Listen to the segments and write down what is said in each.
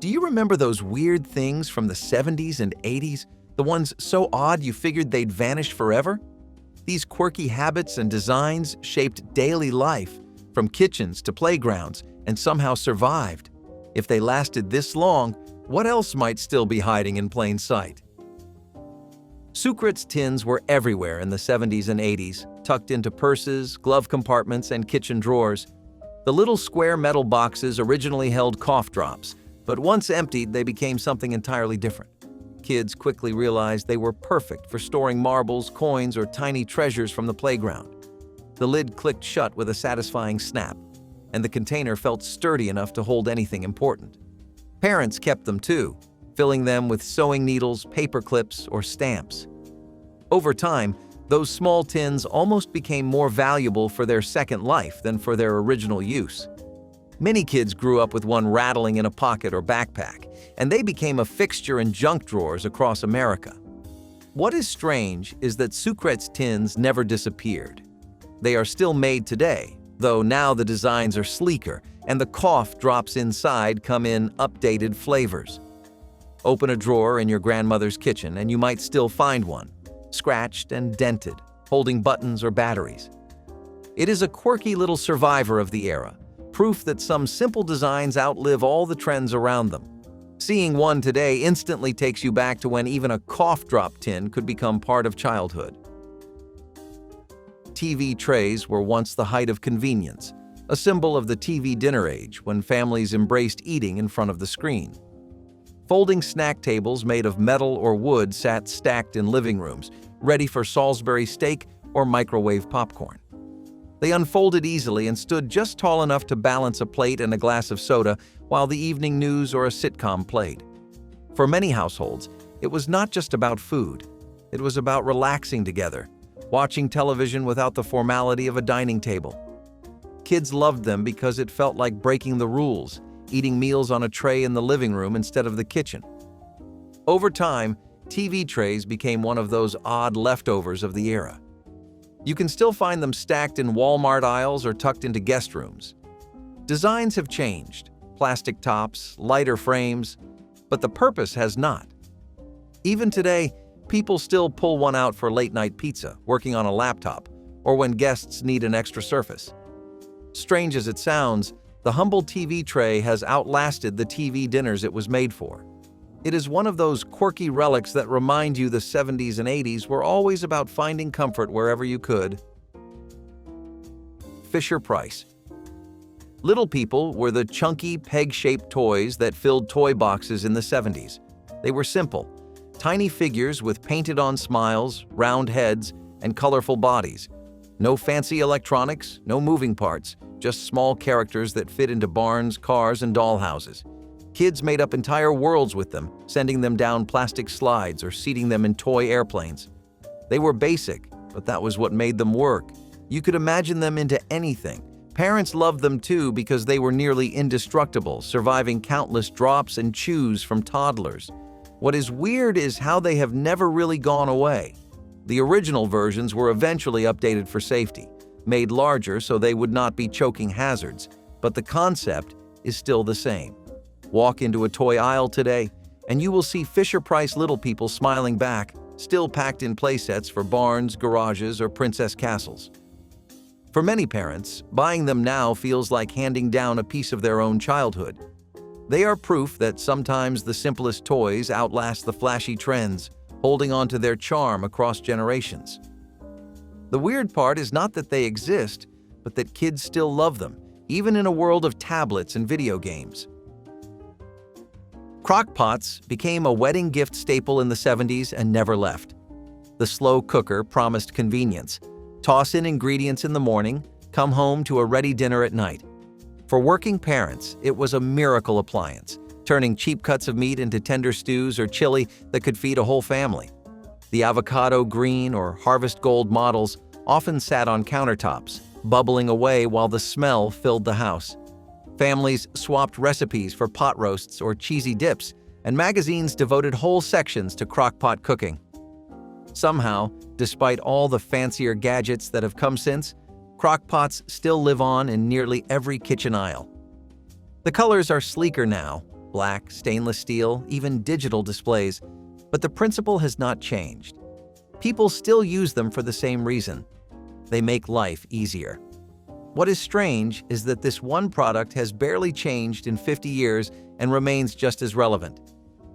Do you remember those weird things from the 70s and 80s? The ones so odd you figured they'd vanish forever? These quirky habits and designs shaped daily life, from kitchens to playgrounds, and somehow survived. If they lasted this long, what else might still be hiding in plain sight? Sucrets tins were everywhere in the 70s and 80s, tucked into purses, glove compartments, and kitchen drawers. The little square metal boxes originally held cough drops, but once emptied, they became something entirely different. Kids quickly realized they were perfect for storing marbles, coins, or tiny treasures from the playground. The lid clicked shut with a satisfying snap, and the container felt sturdy enough to hold anything important. Parents kept them too, filling them with sewing needles, paper clips, or stamps. Over time, those small tins almost became more valuable for their second life than for their original use. Many kids grew up with one rattling in a pocket or backpack, and they became a fixture in junk drawers across America. What is strange is that Sucrets tins never disappeared. They are still made today, though now the designs are sleeker and the cough drops inside come in updated flavors. Open a drawer in your grandmother's kitchen and you might still find one, scratched and dented, holding buttons or batteries. It is a quirky little survivor of the era, proof that some simple designs outlive all the trends around them. Seeing one today instantly takes you back to when even a cough drop tin could become part of childhood. TV trays were once the height of convenience, a symbol of the TV dinner age when families embraced eating in front of the screen. Folding snack tables made of metal or wood sat stacked in living rooms, ready for Salisbury steak or microwave popcorn. They unfolded easily and stood just tall enough to balance a plate and a glass of soda while the evening news or a sitcom played. For many households, it was not just about food. It was about relaxing together, watching television without the formality of a dining table. Kids loved them because it felt like breaking the rules, eating meals on a tray in the living room instead of the kitchen. Over time, TV trays became one of those odd leftovers of the era. You can still find them stacked in Walmart aisles or tucked into guest rooms. Designs have changed, plastic tops, lighter frames, but the purpose has not. Even today, people still pull one out for late-night pizza, working on a laptop, or when guests need an extra surface. Strange as it sounds, the humble TV tray has outlasted the TV dinners it was made for. It is one of those quirky relics that remind you the 70s and 80s were always about finding comfort wherever you could. Fisher-Price. Little people were the chunky, peg-shaped toys that filled toy boxes in the 70s. They were simple, tiny figures with painted-on smiles, round heads, and colorful bodies. No fancy electronics, no moving parts, just small characters that fit into barns, cars, and dollhouses. Kids made up entire worlds with them, sending them down plastic slides or seating them in toy airplanes. They were basic, but that was what made them work. You could imagine them into anything. Parents loved them too because they were nearly indestructible, surviving countless drops and chews from toddlers. What is weird is how they have never really gone away. The original versions were eventually updated for safety, made larger so they would not be choking hazards, but the concept is still the same. Walk into a toy aisle today, and you will see Fisher-Price little people smiling back, still packed in playsets for barns, garages, or princess castles. For many parents, buying them now feels like handing down a piece of their own childhood. They are proof that sometimes the simplest toys outlast the flashy trends, holding on to their charm across generations. The weird part is not that they exist, but that kids still love them, even in a world of tablets and video games. Crockpots became a wedding gift staple in the 70s and never left. The slow cooker promised convenience. Toss in ingredients in the morning, come home to a ready dinner at night. For working parents, it was a miracle appliance, turning cheap cuts of meat into tender stews or chili that could feed a whole family. The avocado green or harvest gold models often sat on countertops, bubbling away while the smell filled the house. Families swapped recipes for pot roasts or cheesy dips, and magazines devoted whole sections to crockpot cooking. Somehow, despite all the fancier gadgets that have come since, crockpots still live on in nearly every kitchen aisle. The colors are sleeker now, black, stainless steel, even digital displays, but the principle has not changed. People still use them for the same reason. They make life easier. What is strange is that this one product has barely changed in 50 years and remains just as relevant.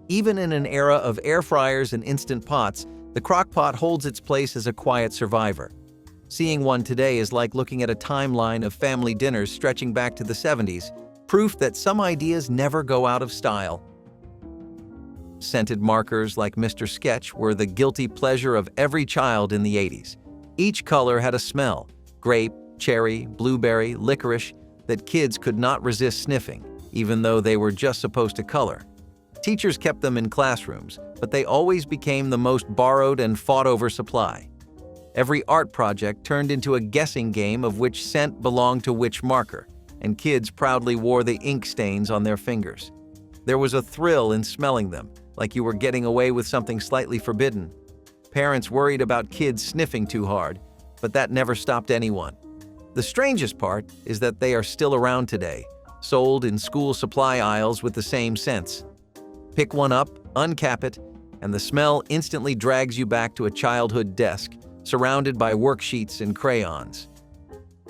Even in an era of air fryers and instant pots, the Crockpot holds its place as a quiet survivor. Seeing one today is like looking at a timeline of family dinners stretching back to the 70s, proof that some ideas never go out of style. Scented markers like Mr. Sketch were the guilty pleasure of every child in the 80s. Each color had a smell: grape, cherry, blueberry, licorice, that kids could not resist sniffing, even though they were just supposed to color. Teachers kept them in classrooms, but they always became the most borrowed and fought-over supply. Every art project turned into a guessing game of which scent belonged to which marker, and kids proudly wore the ink stains on their fingers. There was a thrill in smelling them, like you were getting away with something slightly forbidden. Parents worried about kids sniffing too hard, but that never stopped anyone. The strangest part is that they are still around today, sold in school supply aisles with the same scents. Pick one up, uncap it, and the smell instantly drags you back to a childhood desk, surrounded by worksheets and crayons.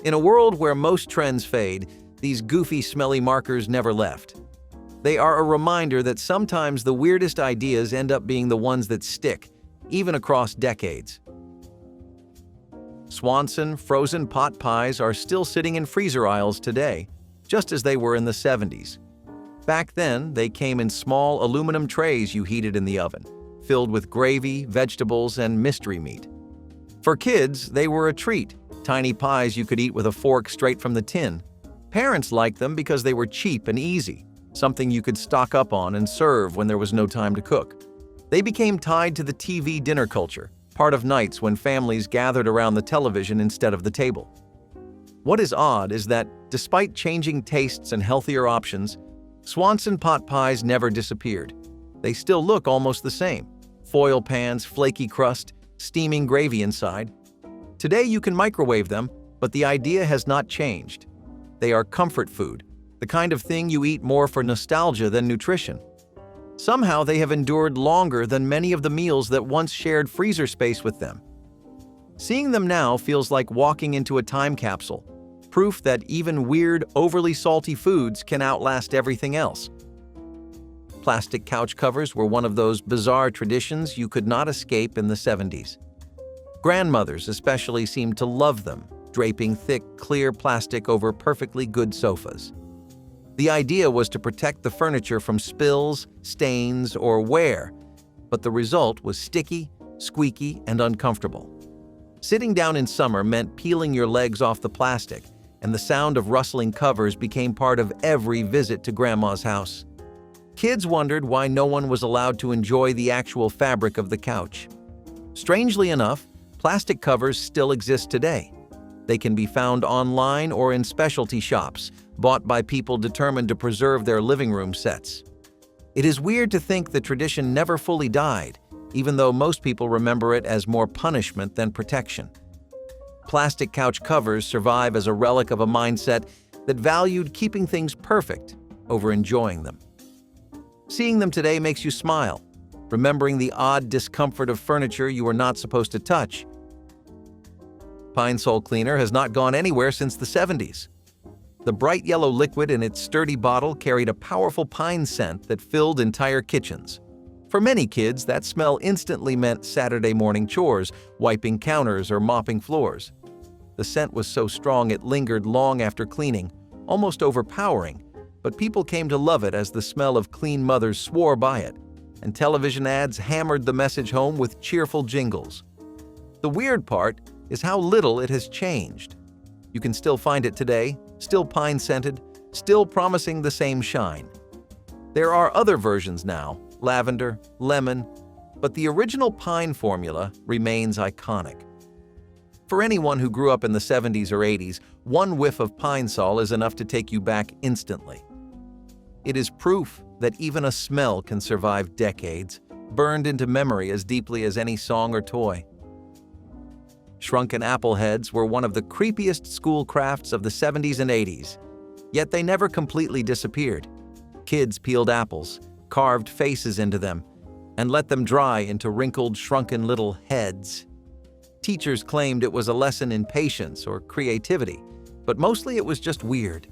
In a world where most trends fade, these goofy, smelly markers never left. They are a reminder that sometimes the weirdest ideas end up being the ones that stick, even across decades. Swanson frozen pot pies are still sitting in freezer aisles today, just as they were in the 70s. Back then, they came in small aluminum trays you heated in the oven, filled with gravy, vegetables, and mystery meat. For kids, they were a treat, tiny pies you could eat with a fork straight from the tin. Parents liked them because they were cheap and easy, something you could stock up on and serve when there was no time to cook. They became tied to the TV dinner culture, part of nights when families gathered around the television instead of the table. What is odd is that, despite changing tastes and healthier options, Swanson pot pies never disappeared. They still look almost the same: foil pans, flaky crust, steaming gravy inside. Today you can microwave them, but the idea has not changed. They are comfort food, the kind of thing you eat more for nostalgia than nutrition. Somehow they have endured longer than many of the meals that once shared freezer space with them. Seeing them now feels like walking into a time capsule, proof that even weird, overly salty foods can outlast everything else. Plastic couch covers were one of those bizarre traditions you could not escape in the 70s. Grandmothers especially seemed to love them, draping thick, clear plastic over perfectly good sofas. The idea was to protect the furniture from spills, stains, or wear, but the result was sticky, squeaky, and uncomfortable. Sitting down in summer meant peeling your legs off the plastic, and the sound of rustling covers became part of every visit to Grandma's house. Kids wondered why no one was allowed to enjoy the actual fabric of the couch. Strangely enough, plastic covers still exist today. They can be found online or in specialty shops, bought by people determined to preserve their living room sets. It is weird to think the tradition never fully died, even though most people remember it as more punishment than protection. Plastic couch covers survive as a relic of a mindset that valued keeping things perfect over enjoying them. Seeing them today makes you smile, remembering the odd discomfort of furniture you were not supposed to touch. Pine Sol cleaner has not gone anywhere since the 70s. The bright yellow liquid in its sturdy bottle carried a powerful pine scent that filled entire kitchens. For many kids, that smell instantly meant Saturday morning chores, wiping counters or mopping floors. The scent was so strong it lingered long after cleaning, almost overpowering, but people came to love it as the smell of clean mothers swore by it, and television ads hammered the message home with cheerful jingles. The weird part is how little it has changed. You can still find it today, still pine-scented, still promising the same shine. There are other versions now, lavender, lemon, but the original pine formula remains iconic. For anyone who grew up in the 70s or 80s, one whiff of Pine Sol is enough to take you back instantly. It is proof that even a smell can survive decades, burned into memory as deeply as any song or toy. Shrunken apple heads were one of the creepiest school crafts of the 70s and 80s, yet they never completely disappeared. Kids peeled apples, carved faces into them, and let them dry into wrinkled, shrunken little heads. Teachers claimed it was a lesson in patience or creativity, but mostly it was just weird.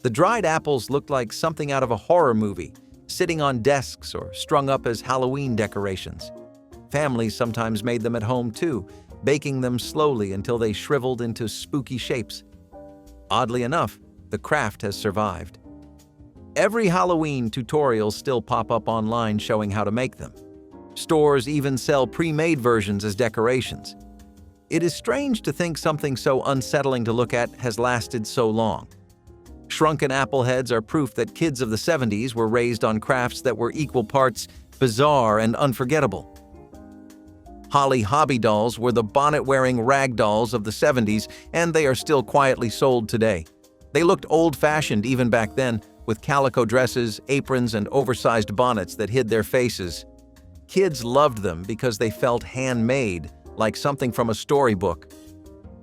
The dried apples looked like something out of a horror movie, sitting on desks or strung up as Halloween decorations. Families sometimes made them at home too, baking them slowly until they shriveled into spooky shapes. Oddly enough, the craft has survived. Every Halloween tutorials still pop up online showing how to make them. Stores even sell pre-made versions as decorations. It is strange to think something so unsettling to look at has lasted so long. Shrunken apple heads are proof that kids of the 70s were raised on crafts that were equal parts bizarre and unforgettable. Holly Hobby dolls were the bonnet-wearing rag dolls of the 70s, and they are still quietly sold today. They looked old-fashioned even back then, with calico dresses, aprons, and oversized bonnets that hid their faces. Kids loved them because they felt handmade, like something from a storybook.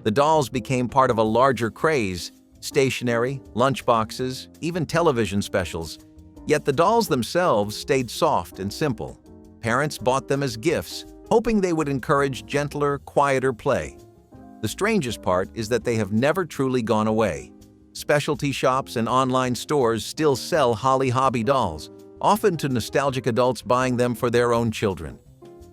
The dolls became part of a larger craze: stationery, lunchboxes, even television specials. Yet the dolls themselves stayed soft and simple. Parents bought them as gifts, hoping they would encourage gentler, quieter play. The strangest part is that they have never truly gone away. Specialty shops and online stores still sell Holly Hobby dolls, often to nostalgic adults buying them for their own children.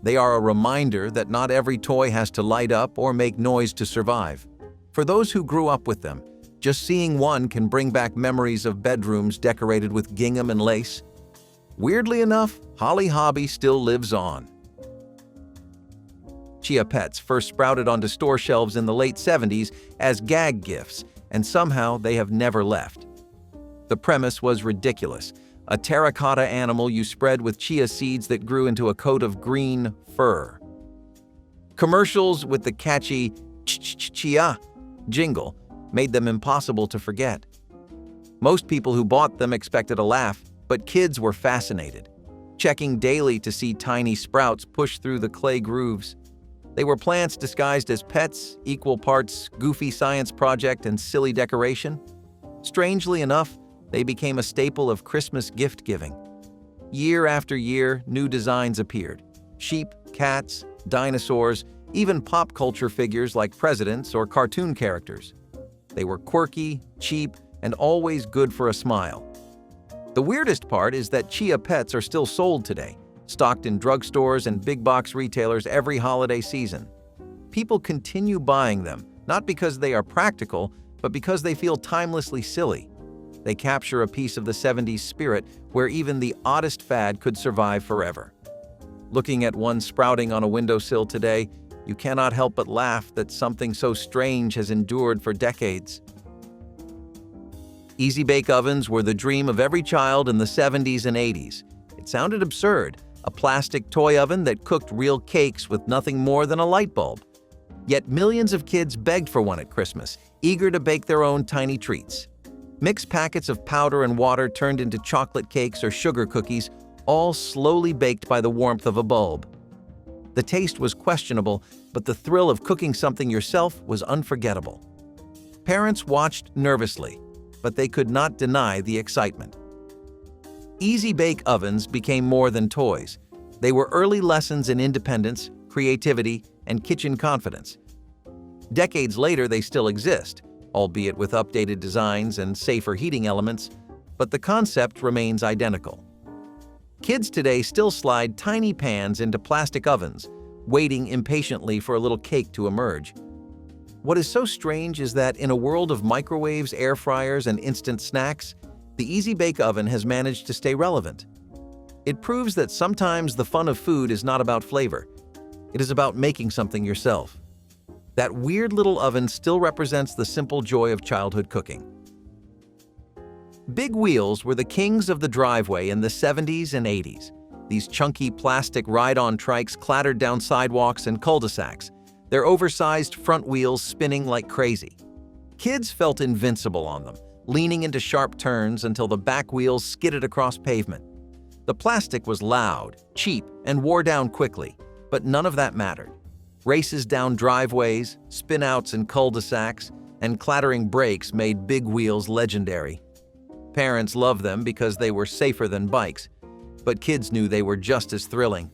They are a reminder that not every toy has to light up or make noise to survive. For those who grew up with them, just seeing one can bring back memories of bedrooms decorated with gingham and lace. Weirdly enough, Holly Hobby still lives on. Chia Pets first sprouted onto store shelves in the late 70s as gag gifts, and somehow they have never left. The premise was ridiculous: a terracotta animal you spread with chia seeds that grew into a coat of green fur. Commercials with the catchy ch-ch-chia jingle made them impossible to forget. Most people who bought them expected a laugh, but kids were fascinated, checking daily to see tiny sprouts push through the clay grooves. They were plants disguised as pets, equal parts goofy science project and silly decoration. Strangely enough, they became a staple of Christmas gift-giving. Year after year, new designs appeared: sheep, cats, dinosaurs, even pop culture figures like presidents or cartoon characters. They were quirky, cheap, and always good for a smile. The weirdest part is that Chia Pets are still sold today, stocked in drugstores and big-box retailers every holiday season. People continue buying them, not because they are practical, but because they feel timelessly silly. They capture a piece of the 70s spirit where even the oddest fad could survive forever. Looking at one sprouting on a windowsill today, you cannot help but laugh that something so strange has endured for decades. Easy bake ovens were the dream of every child in the 70s and 80s. It sounded absurd: a plastic toy oven that cooked real cakes with nothing more than a light bulb. Yet millions of kids begged for one at Christmas, eager to bake their own tiny treats. Mixed packets of powder and water turned into chocolate cakes or sugar cookies, all slowly baked by the warmth of a bulb. The taste was questionable, but the thrill of cooking something yourself was unforgettable. Parents watched nervously, but they could not deny the excitement. Easy bake ovens became more than toys. They were early lessons in independence, creativity, and kitchen confidence. Decades later, they still exist, albeit with updated designs and safer heating elements, but the concept remains identical. Kids today still slide tiny pans into plastic ovens, waiting impatiently for a little cake to emerge. What is so strange is that in a world of microwaves, air fryers, and instant snacks, the Easy Bake Oven has managed to stay relevant. It proves that sometimes the fun of food is not about flavor. It is about making something yourself. That weird little oven still represents the simple joy of childhood cooking. Big wheels were the kings of the driveway in the 70s and 80s. These chunky plastic ride-on trikes clattered down sidewalks and cul-de-sacs, their oversized front wheels spinning like crazy. Kids felt invincible on them, leaning into sharp turns until the back wheels skidded across pavement. The plastic was loud, cheap, and wore down quickly, but none of that mattered. Races down driveways, spin-outs in cul-de-sacs, and clattering brakes made big wheels legendary. Parents loved them because they were safer than bikes, but kids knew they were just as thrilling.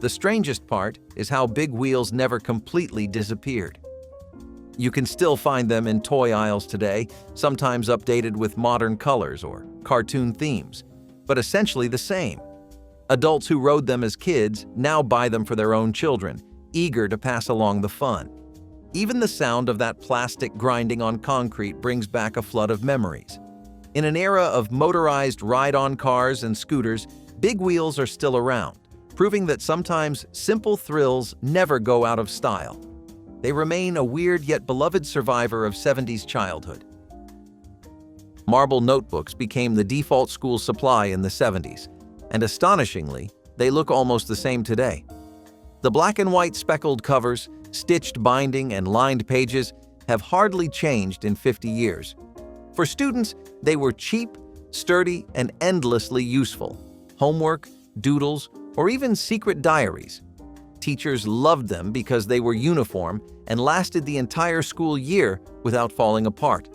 The strangest part is how big wheels never completely disappeared. You can still find them in toy aisles today, sometimes updated with modern colors or cartoon themes, but essentially the same. Adults who rode them as kids now buy them for their own children, eager to pass along the fun. Even the sound of that plastic grinding on concrete brings back a flood of memories. In an era of motorized ride-on cars and scooters, big wheels are still around, proving that sometimes simple thrills never go out of style. They remain a weird yet beloved survivor of 70s childhood. Marble notebooks became the default school supply in the 70s, and astonishingly, they look almost the same today. The black and white speckled covers, stitched binding, and lined pages have hardly changed in 50 years. For students, they were cheap, sturdy, and endlessly useful. Homework, doodles, or even secret diaries. Teachers loved them because they were uniform and lasted the entire school year without falling apart.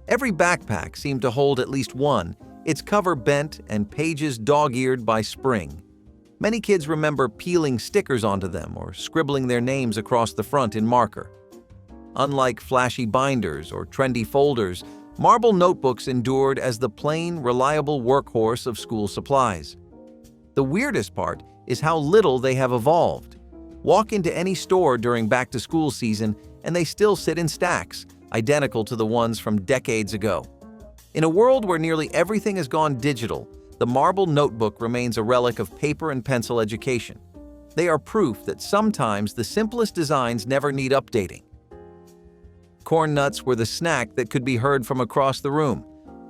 Every backpack seemed to hold at least one, its cover bent and pages dog-eared by spring. Many kids remember peeling stickers onto them or scribbling their names across the front in marker. Unlike flashy binders or trendy folders, marble notebooks endured as the plain, reliable workhorse of school supplies. The weirdest part is how little they have evolved. Walk into any store during back-to-school season and they still sit in stacks, identical to the ones from decades ago. In a world where nearly everything has gone digital, the marble notebook remains a relic of paper and pencil education. They are proof that sometimes the simplest designs never need updating. Corn nuts were the snack that could be heard from across the room.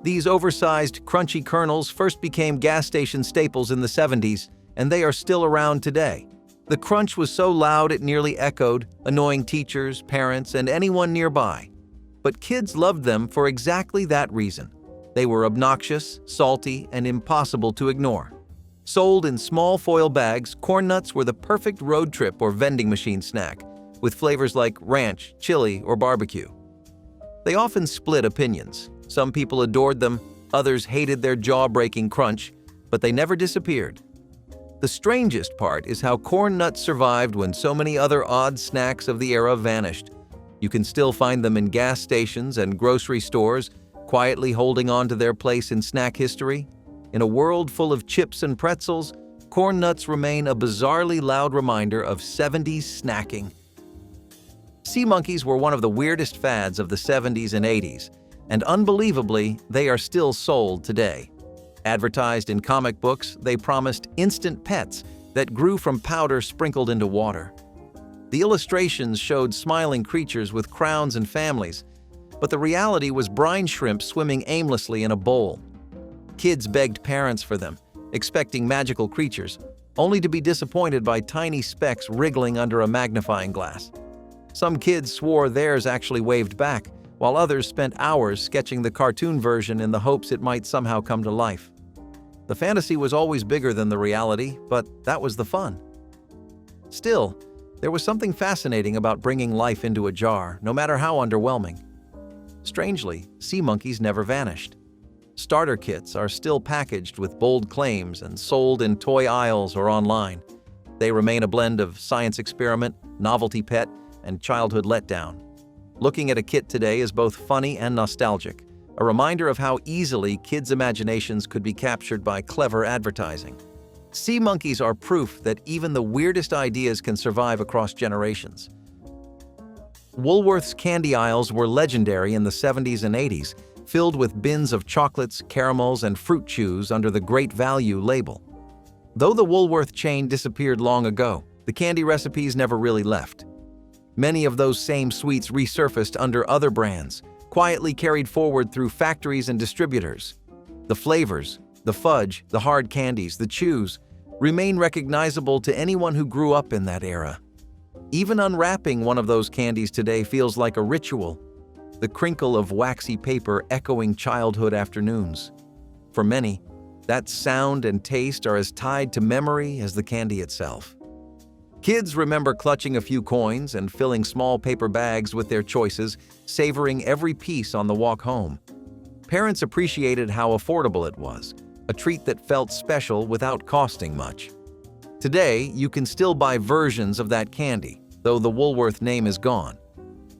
These oversized, crunchy kernels first became gas station staples in the 70s, and they are still around today. The crunch was so loud it nearly echoed, annoying teachers, parents, and anyone nearby. But kids loved them for exactly that reason. They were obnoxious, salty, and impossible to ignore. Sold in small foil bags, corn nuts were the perfect road trip or vending machine snack, with flavors like ranch, chili, or barbecue. They often split opinions. Some people adored them, others hated their jaw-breaking crunch, but they never disappeared. The strangest part is how corn nuts survived when so many other odd snacks of the era vanished. You can still find them in gas stations and grocery stores, quietly holding on to their place in snack history. In a world full of chips and pretzels, corn nuts remain a bizarrely loud reminder of 70s snacking. Sea monkeys were one of the weirdest fads of the 70s and 80s, and unbelievably, they are still sold today. Advertised in comic books, they promised instant pets that grew from powder sprinkled into water. The illustrations showed smiling creatures with crowns and families, but the reality was brine shrimp swimming aimlessly in a bowl. Kids begged parents for them, expecting magical creatures, only to be disappointed by tiny specks wriggling under a magnifying glass. Some kids swore theirs actually waved back, while others spent hours sketching the cartoon version in the hopes it might somehow come to life. The fantasy was always bigger than the reality, but that was the fun. Still, there was something fascinating about bringing life into a jar, no matter how underwhelming. Strangely, sea monkeys never vanished. Starter kits are still packaged with bold claims and sold in toy aisles or online. They remain a blend of science experiment, novelty pet, and childhood letdown. Looking at a kit today is both funny and nostalgic, a reminder of how easily kids' imaginations could be captured by clever advertising. Sea monkeys are proof that even the weirdest ideas can survive across generations. Woolworth's candy aisles were legendary in the 70s and 80s, filled with bins of chocolates, caramels, and fruit chews under the Great Value label. Though the Woolworth chain disappeared long ago, the candy recipes never really left. Many of those same sweets resurfaced under other brands, quietly carried forward through factories and distributors. The flavors, the fudge, the hard candies, the chews, remain recognizable to anyone who grew up in that era. Even unwrapping one of those candies today feels like a ritual, the crinkle of waxy paper echoing childhood afternoons. For many, that sound and taste are as tied to memory as the candy itself. Kids remember clutching a few coins and filling small paper bags with their choices, savoring every piece on the walk home. Parents appreciated how affordable it was, a treat that felt special without costing much. Today, you can still buy versions of that candy, though the Woolworth name is gone.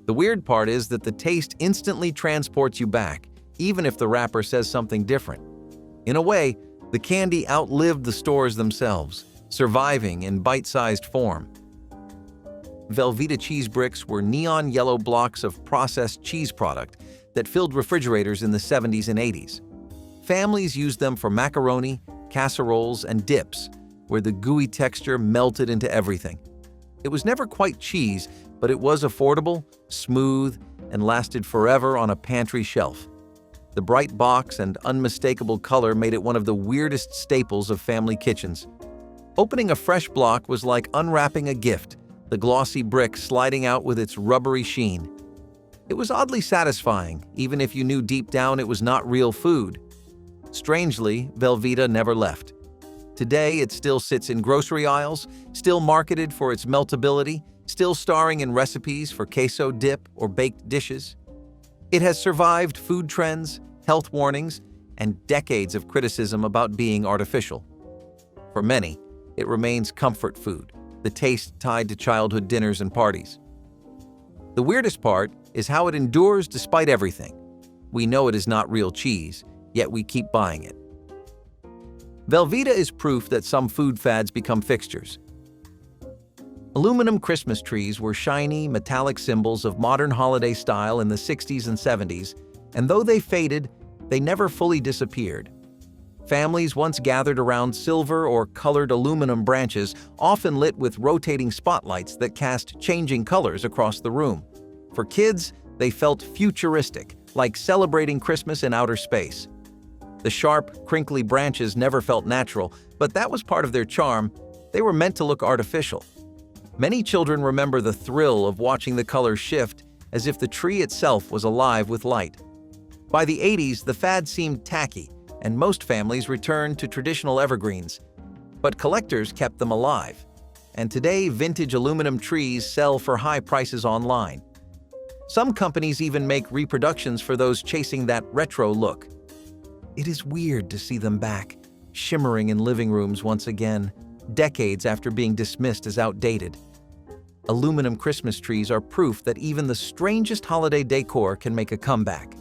The weird part is that the taste instantly transports you back, even if the wrapper says something different. In a way, the candy outlived the stores themselves, surviving in bite-sized form. Velveeta cheese bricks were neon yellow blocks of processed cheese product that filled refrigerators in the 70s and 80s. Families used them for macaroni, casseroles, and dips, where the gooey texture melted into everything. It was never quite cheese, but it was affordable, smooth, and lasted forever on a pantry shelf. The bright box and unmistakable color made it one of the weirdest staples of family kitchens. Opening a fresh block was like unwrapping a gift, the glossy brick sliding out with its rubbery sheen. It was oddly satisfying, even if you knew deep down it was not real food. Strangely, Velveeta never left. Today, it still sits in grocery aisles, still marketed for its meltability, still starring in recipes for queso dip or baked dishes. It has survived food trends, health warnings, and decades of criticism about being artificial. For many, it remains comfort food, the taste tied to childhood dinners and parties. The weirdest part is how it endures despite everything. We know it is not real cheese, yet we keep buying it. Velveeta is proof that some food fads become fixtures. Aluminum Christmas trees were shiny, metallic symbols of modern holiday style in the 60s and 70s, and though they faded, they never fully disappeared. Families once gathered around silver or colored aluminum branches, often lit with rotating spotlights that cast changing colors across the room. For kids, they felt futuristic, like celebrating Christmas in outer space. The sharp, crinkly branches never felt natural, but that was part of their charm. They were meant to look artificial. Many children remember the thrill of watching the colors shift, as if the tree itself was alive with light. By the 80s, the fad seemed tacky, and most families returned to traditional evergreens. But collectors kept them alive. And today, vintage aluminum trees sell for high prices online. Some companies even make reproductions for those chasing that retro look. It is weird to see them back, shimmering in living rooms once again, decades after being dismissed as outdated. Aluminum Christmas trees are proof that even the strangest holiday decor can make a comeback.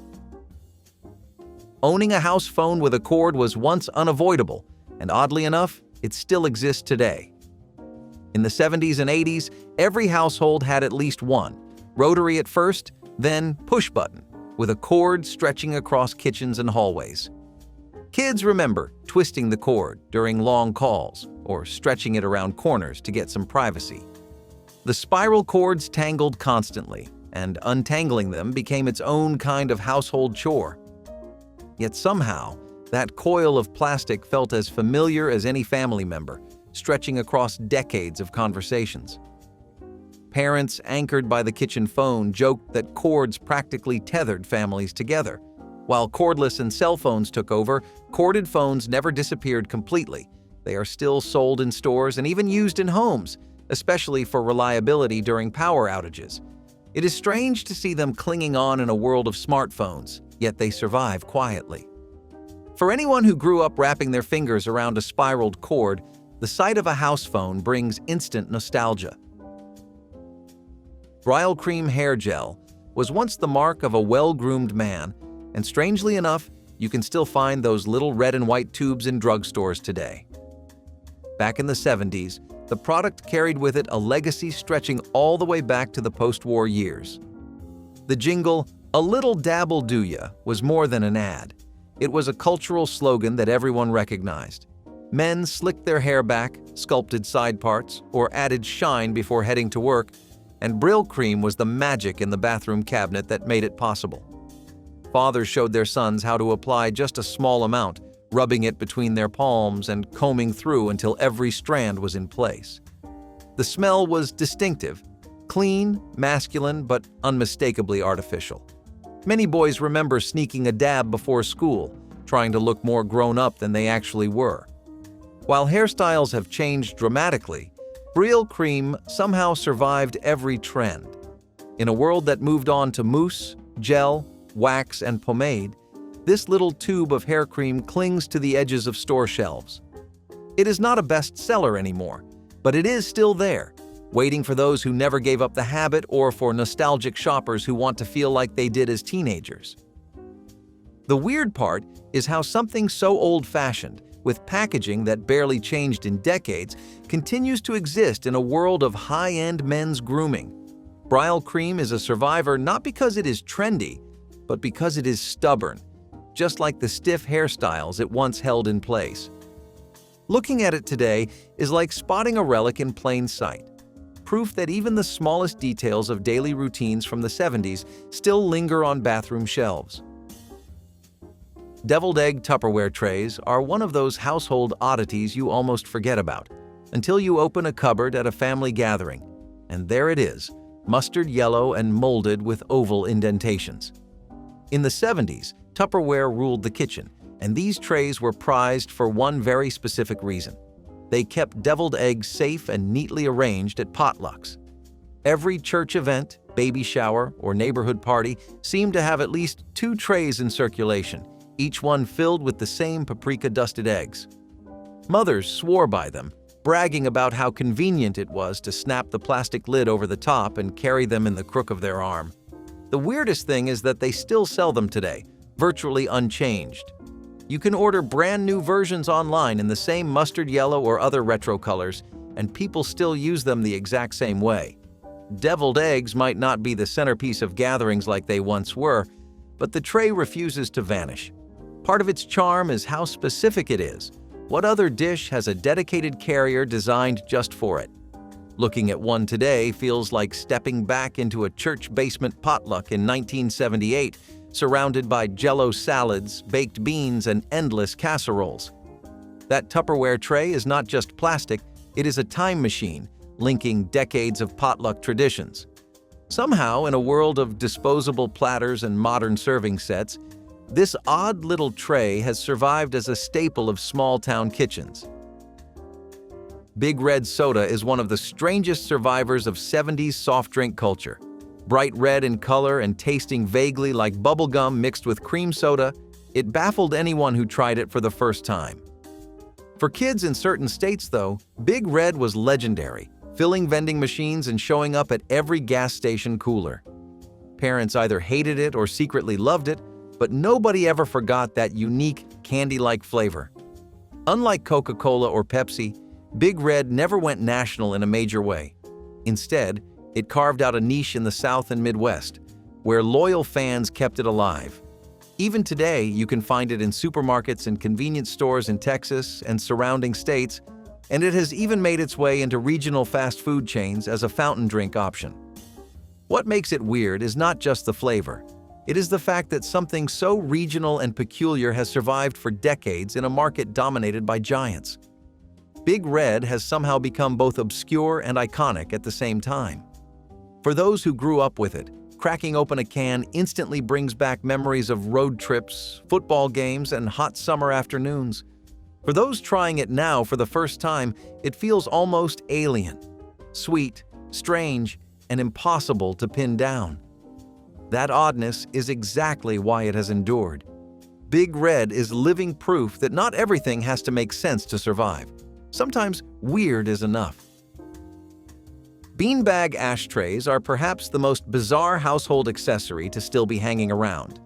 Owning a house phone with a cord was once unavoidable, and oddly enough, it still exists today. In the 70s and 80s, every household had at least one, rotary at first, then push button, with a cord stretching across kitchens and hallways. Kids remember twisting the cord during long calls or stretching it around corners to get some privacy. The spiral cords tangled constantly, and untangling them became its own kind of household chore. Yet somehow, that coil of plastic felt as familiar as any family member, stretching across decades of conversations. Parents, anchored by the kitchen phone, joked that cords practically tethered families together. While cordless and cell phones took over, corded phones never disappeared completely. They are still sold in stores and even used in homes, especially for reliability during power outages. It is strange to see them clinging on in a world of smartphones, yet they survive quietly. For anyone who grew up wrapping their fingers around a spiraled cord, the sight of a house phone brings instant nostalgia. Brylcreem hair gel was once the mark of a well-groomed man, and strangely enough, you can still find those little red and white tubes in drugstores today. Back in the 70s, the product carried with it a legacy stretching all the way back to the post-war years. The jingle, "A little dab'll do ya," was more than an ad. It was a cultural slogan that everyone recognized. Men slicked their hair back, sculpted side parts, or added shine before heading to work, and Brylcreem was the magic in the bathroom cabinet that made it possible. Fathers showed their sons how to apply just a small amount, rubbing it between their palms and combing through until every strand was in place. The smell was distinctive, clean, masculine, but unmistakably artificial. Many boys remember sneaking a dab before school, trying to look more grown up than they actually were. While hairstyles have changed dramatically, Brylcreem somehow survived every trend. In a world that moved on to mousse, gel, wax, and pomade, this little tube of hair cream clings to the edges of store shelves. It is not a bestseller anymore, but it is still there, waiting for those who never gave up the habit or for nostalgic shoppers who want to feel like they did as teenagers. The weird part is how something so old-fashioned, with packaging that barely changed in decades, continues to exist in a world of high-end men's grooming. Brylcreem is a survivor not because it is trendy, but because it is stubborn, just like the stiff hairstyles it once held in place. Looking at it today is like spotting a relic in plain sight, proof that even the smallest details of daily routines from the 70s still linger on bathroom shelves. Deviled egg Tupperware trays are one of those household oddities you almost forget about, until you open a cupboard at a family gathering, and there it is, mustard yellow and molded with oval indentations. In the 70s, Tupperware ruled the kitchen, and these trays were prized for one very specific reason. They kept deviled eggs safe and neatly arranged at potlucks. Every church event, baby shower, or neighborhood party seemed to have at least 2 trays in circulation, each one filled with the same paprika-dusted eggs. Mothers swore by them, bragging about how convenient it was to snap the plastic lid over the top and carry them in the crook of their arm. The weirdest thing is that they still sell them today, virtually unchanged. You can order brand new versions online in the same mustard yellow or other retro colors, and people still use them the exact same way. Deviled eggs might not be the centerpiece of gatherings like they once were, but the tray refuses to vanish. Part of its charm is how specific it is. What other dish has a dedicated carrier designed just for it? Looking at one today feels like stepping back into a church basement potluck in 1978, surrounded by Jell-O salads, baked beans, and endless casseroles. That Tupperware tray is not just plastic, it is a time machine, linking decades of potluck traditions. Somehow, in a world of disposable platters and modern serving sets, this odd little tray has survived as a staple of small-town kitchens. Big Red soda is one of the strangest survivors of 70s soft drink culture. Bright red in color and tasting vaguely like bubblegum mixed with cream soda, it baffled anyone who tried it for the first time. For kids in certain states, though, Big Red was legendary, filling vending machines and showing up at every gas station cooler. Parents either hated it or secretly loved it, but nobody ever forgot that unique, candy-like flavor. Unlike Coca-Cola or Pepsi, Big Red never went national in a major way. Instead, it carved out a niche in the South and Midwest, where loyal fans kept it alive. Even today, you can find it in supermarkets and convenience stores in Texas and surrounding states, and it has even made its way into regional fast food chains as a fountain drink option. What makes it weird is not just the flavor. It is the fact that something so regional and peculiar has survived for decades in a market dominated by giants. Big Red has somehow become both obscure and iconic at the same time. For those who grew up with it, cracking open a can instantly brings back memories of road trips, football games, and hot summer afternoons. For those trying it now for the first time, it feels almost alien, sweet, strange, and impossible to pin down. That oddness is exactly why it has endured. Big Red is living proof that not everything has to make sense to survive. Sometimes weird is enough. Beanbag ashtrays are perhaps the most bizarre household accessory to still be hanging around.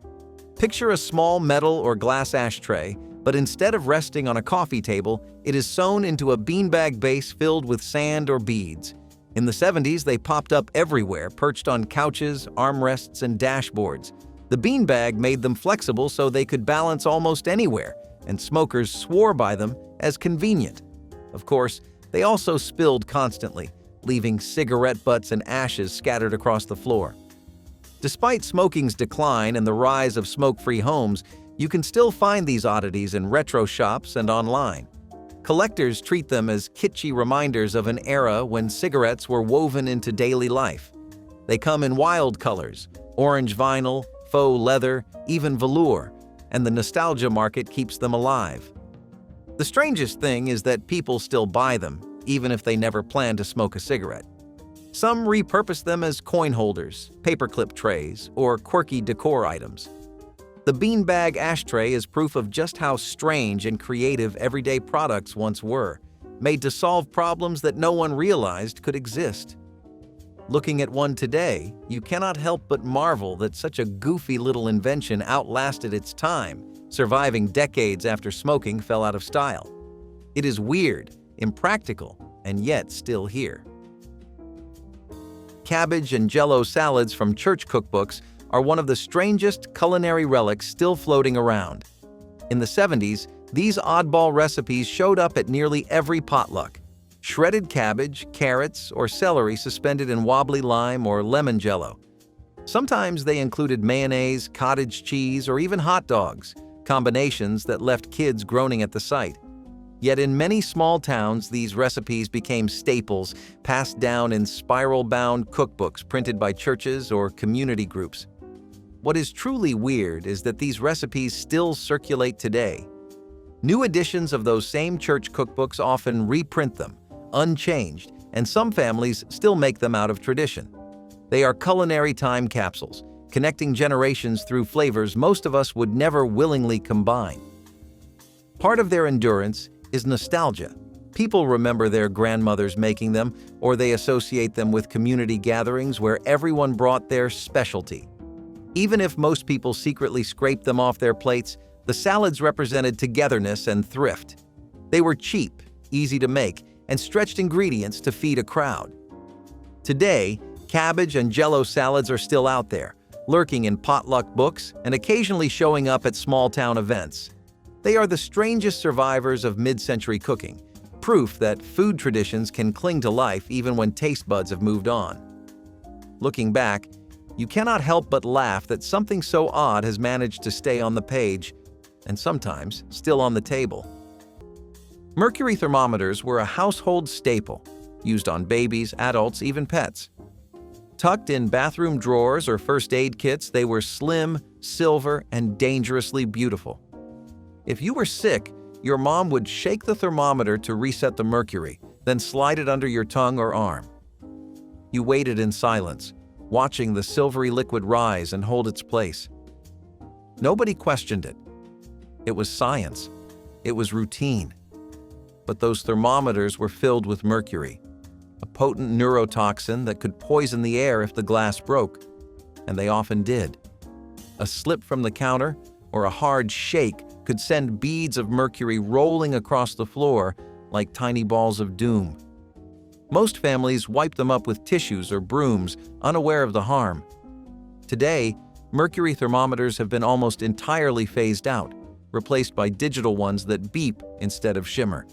Picture a small metal or glass ashtray, but instead of resting on a coffee table, it is sewn into a beanbag base filled with sand or beads. In the 70s, they popped up everywhere, perched on couches, armrests, and dashboards. The beanbag made them flexible so they could balance almost anywhere, and smokers swore by them as convenient. Of course, they also spilled constantly, leaving cigarette butts and ashes scattered across the floor. Despite smoking's decline and the rise of smoke-free homes, you can still find these oddities in retro shops and online. Collectors treat them as kitschy reminders of an era when cigarettes were woven into daily life. They come in wild colors, orange vinyl, faux leather, even velour, and the nostalgia market keeps them alive. The strangest thing is that people still buy them, even if they never plan to smoke a cigarette. Some repurpose them as coin holders, paperclip trays, or quirky decor items. The beanbag ashtray is proof of just how strange and creative everyday products once were, made to solve problems that no one realized could exist. Looking at one today, you cannot help but marvel that such a goofy little invention outlasted its time, surviving decades after smoking fell out of style. It is weird, impractical, and yet still here. Cabbage and Jell-O salads from church cookbooks are one of the strangest culinary relics still floating around. In the 70s, these oddball recipes showed up at nearly every potluck. Shredded cabbage, carrots, or celery suspended in wobbly lime or lemon Jell-O. Sometimes they included mayonnaise, cottage cheese, or even hot dogs, combinations that left kids groaning at the sight. Yet in many small towns, these recipes became staples, passed down in spiral-bound cookbooks printed by churches or community groups. What is truly weird is that these recipes still circulate today. New editions of those same church cookbooks often reprint them, unchanged, and some families still make them out of tradition. They are culinary time capsules, connecting generations through flavors most of us would never willingly combine. Part of their endurance is nostalgia. People remember their grandmothers making them, or they associate them with community gatherings where everyone brought their specialty. Even if most people secretly scraped them off their plates, the salads represented togetherness and thrift. They were cheap, easy to make, and stretched ingredients to feed a crowd. Today, cabbage and Jell-O salads are still out there, lurking in potluck books and occasionally showing up at small-town events. They are the strangest survivors of mid-century cooking, proof that food traditions can cling to life even when taste buds have moved on. Looking back, you cannot help but laugh that something so odd has managed to stay on the page, and sometimes still on the table. Mercury thermometers were a household staple, used on babies, adults, even pets. Tucked in bathroom drawers or first aid kits, they were slim, silver, and dangerously beautiful. If you were sick, your mom would shake the thermometer to reset the mercury, then slide it under your tongue or arm. You waited in silence, watching the silvery liquid rise and hold its place. Nobody questioned it. It was science. It was routine. But those thermometers were filled with mercury, a potent neurotoxin that could poison the air if the glass broke, and they often did. A slip from the counter or a hard shake could send beads of mercury rolling across the floor like tiny balls of doom. Most families wiped them up with tissues or brooms, unaware of the harm. Today, mercury thermometers have been almost entirely phased out, replaced by digital ones that beep instead of shimmer.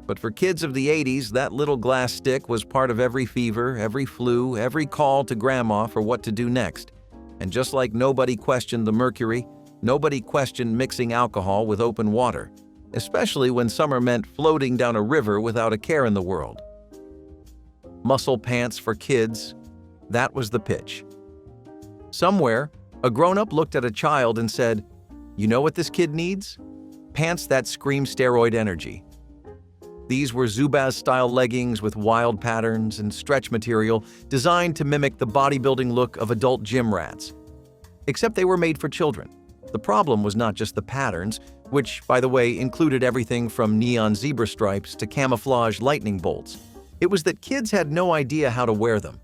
But for kids of the 80s, that little glass stick was part of every fever, every flu, every call to grandma for what to do next. And just like nobody questioned the mercury, nobody questioned mixing alcohol with open water, especially when summer meant floating down a river without a care in the world. Muscle pants for kids, that was the pitch. Somewhere, a grown-up looked at a child and said, "You know what this kid needs? Pants that scream steroid energy." These were Zubaz-style leggings with wild patterns and stretch material designed to mimic the bodybuilding look of adult gym rats. Except they were made for children. The problem was not just the patterns, which, by the way, included everything from neon zebra stripes to camouflage lightning bolts. It was that kids had no idea how to wear them.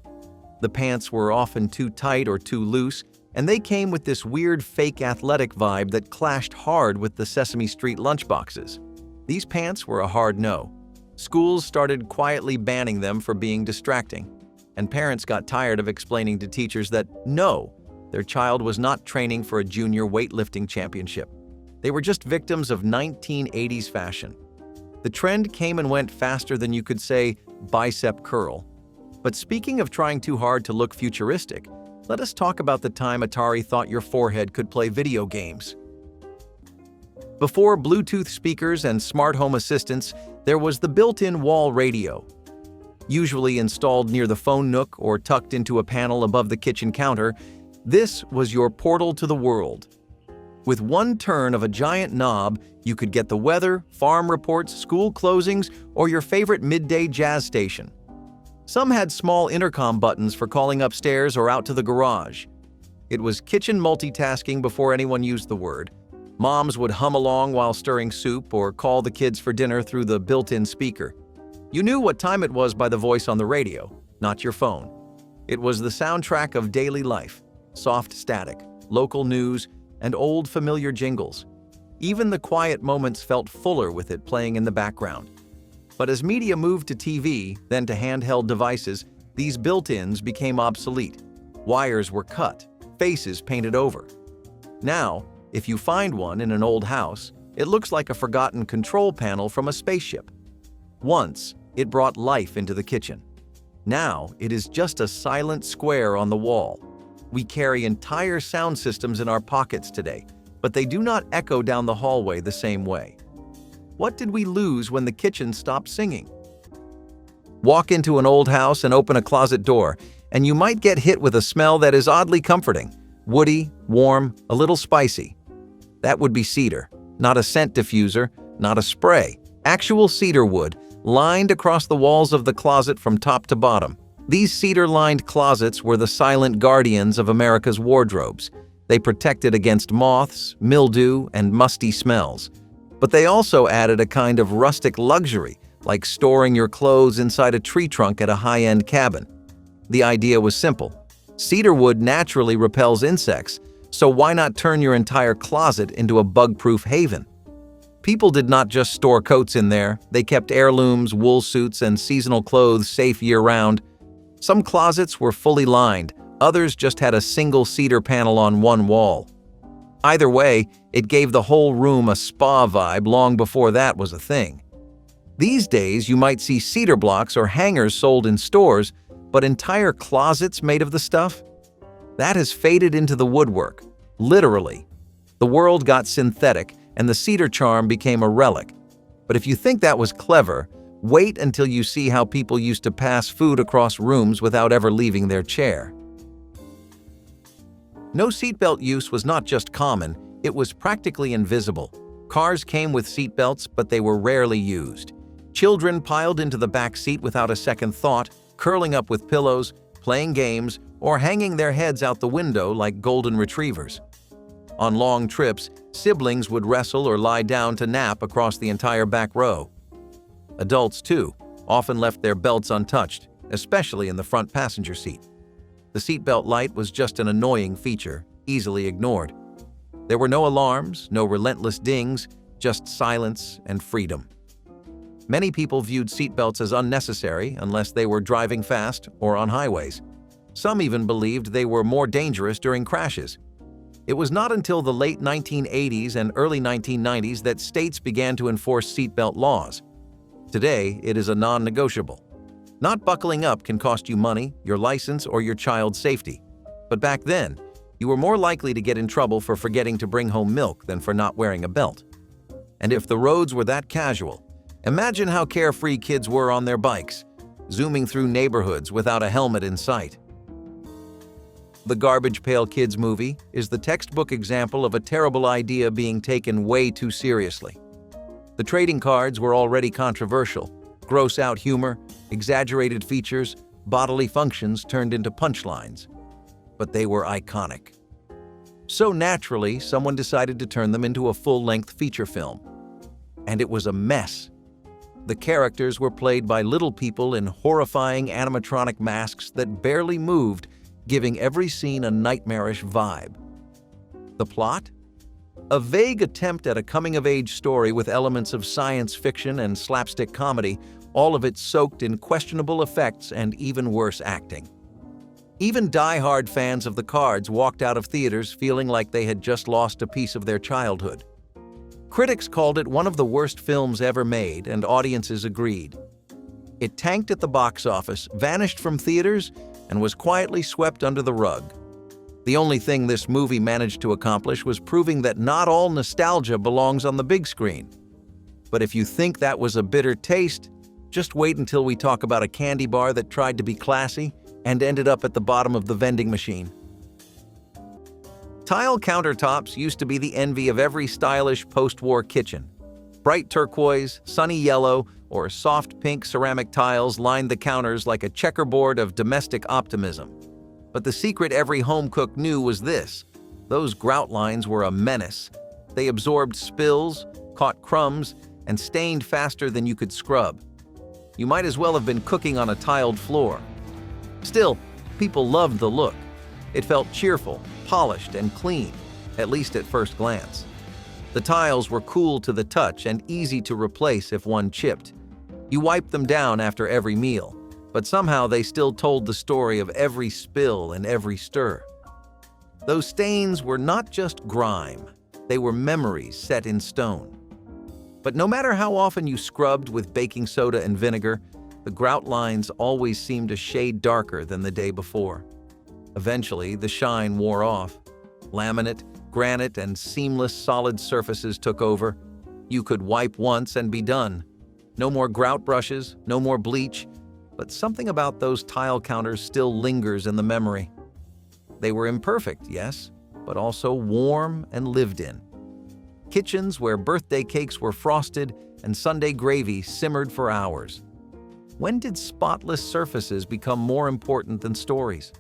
The pants were often too tight or too loose, and they came with this weird fake athletic vibe that clashed hard with the Sesame Street lunchboxes. These pants were a hard no. Schools started quietly banning them for being distracting, and parents got tired of explaining to teachers that no, their child was not training for a junior weightlifting championship. They were just victims of 1980s fashion. The trend came and went faster than you could say bicep curl. But speaking of trying too hard to look futuristic, let us talk about the time Atari thought your forehead could play video games. Before Bluetooth speakers and smart home assistants, there was the built-in wall radio. Usually installed near the phone nook or tucked into a panel above the kitchen counter, this was your portal to the world. With one turn of a giant knob, you could get the weather, farm reports, school closings, or your favorite midday jazz station. Some had small intercom buttons for calling upstairs or out to the garage. It was kitchen multitasking before anyone used the word. Moms would hum along while stirring soup or call the kids for dinner through the built-in speaker. You knew what time it was by the voice on the radio, not your phone. It was the soundtrack of daily life, soft static, local news, and old familiar jingles. Even the quiet moments felt fuller with it playing in the background. But as media moved to TV, then to handheld devices, these built-ins became obsolete. Wires were cut, faces painted over. Now, if you find one in an old house, it looks like a forgotten control panel from a spaceship. Once, it brought life into the kitchen. Now, it is just a silent square on the wall. We carry entire sound systems in our pockets today, but they do not echo down the hallway the same way. What did we lose when the kitchen stopped singing? Walk into an old house and open a closet door, and you might get hit with a smell that is oddly comforting. Woody, warm, a little spicy. That would be cedar, not a scent diffuser, not a spray. Actual cedar wood, lined across the walls of the closet from top to bottom. These cedar-lined closets were the silent guardians of America's wardrobes. They protected against moths, mildew, and musty smells. But they also added a kind of rustic luxury, like storing your clothes inside a tree trunk at a high-end cabin. The idea was simple. Cedar wood naturally repels insects, so why not turn your entire closet into a bug-proof haven? People did not just store coats in there, they kept heirlooms, wool suits, and seasonal clothes safe year-round. Some closets were fully lined, others just had a single cedar panel on one wall. Either way, it gave the whole room a spa vibe long before that was a thing. These days, you might see cedar blocks or hangers sold in stores, but entire closets made of the stuff? That has faded into the woodwork, literally. The world got synthetic, and the cedar charm became a relic. But if you think that was clever, wait until you see how people used to pass food across rooms without ever leaving their chair. No seatbelt use was not just common, it was practically invisible. Cars came with seatbelts, but they were rarely used. Children piled into the back seat without a second thought, curling up with pillows, playing games, or hanging their heads out the window like golden retrievers. On long trips, siblings would wrestle or lie down to nap across the entire back row. Adults, too, often left their belts untouched, especially in the front passenger seat. The seatbelt light was just an annoying feature, easily ignored. There were no alarms, no relentless dings, just silence and freedom. Many people viewed seatbelts as unnecessary unless they were driving fast or on highways. Some even believed they were more dangerous during crashes. It was not until the late 1980s and early 1990s that states began to enforce seatbelt laws. Today, it is a non-negotiable. Not buckling up can cost you money, your license, or your child's safety. But back then, you were more likely to get in trouble for forgetting to bring home milk than for not wearing a belt. And if the roads were that casual, imagine how carefree kids were on their bikes, zooming through neighborhoods without a helmet in sight. The garbage Pail Kids movie is the textbook example of a terrible idea being taken way too seriously. The trading cards were already controversial. Gross-out humor, exaggerated features, bodily functions turned into punchlines. But they were iconic. So naturally, someone decided to turn them into a full-length feature film. And it was a mess. The characters were played by little people in horrifying animatronic masks that barely moved, giving every scene a nightmarish vibe. The plot? A vague attempt at a coming-of-age story with elements of science fiction and slapstick comedy, all of it soaked in questionable effects and even worse acting. Even die-hard fans of the cards walked out of theaters feeling like they had just lost a piece of their childhood. Critics called it one of the worst films ever made, and audiences agreed. It tanked at the box office, vanished from theaters, and was quietly swept under the rug. The only thing this movie managed to accomplish was proving that not all nostalgia belongs on the big screen. But if you think that was a bitter taste, just wait until we talk about a candy bar that tried to be classy and ended up at the bottom of the vending machine. Tile countertops used to be the envy of every stylish post-war kitchen. Bright turquoise, sunny yellow, or soft pink ceramic tiles lined the counters like a checkerboard of domestic optimism. But the secret every home cook knew was this: those grout lines were a menace. They absorbed spills, caught crumbs, and stained faster than you could scrub. You might as well have been cooking on a tiled floor. Still, people loved the look. It felt cheerful, polished, and clean, at least at first glance. The tiles were cool to the touch and easy to replace if one chipped. You wiped them down after every meal, but somehow they still told the story of every spill and every stir. Those stains were not just grime, they were memories set in stone. But no matter how often you scrubbed with baking soda and vinegar, the grout lines always seemed a shade darker than the day before. Eventually, the shine wore off. Laminate, granite, and seamless solid surfaces took over. You could wipe once and be done. No more grout brushes, no more bleach, but something about those tile counters still lingers in the memory. They were imperfect, yes, but also warm and lived in. Kitchens where birthday cakes were frosted and Sunday gravy simmered for hours. When did spotless surfaces become more important than stories?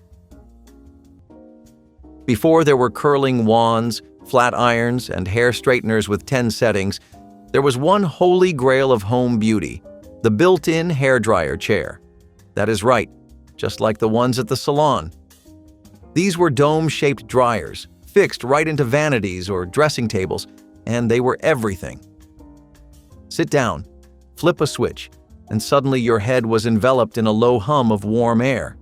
Before there were curling wands, flat irons, and hair straighteners with 10 settings, there was one holy grail of home beauty: the built-in hairdryer chair. That is right, just like the ones at the salon. These were dome-shaped dryers, fixed right into vanities or dressing tables, and they were everything. Sit down, flip a switch, and suddenly your head was enveloped in a low hum of warm air.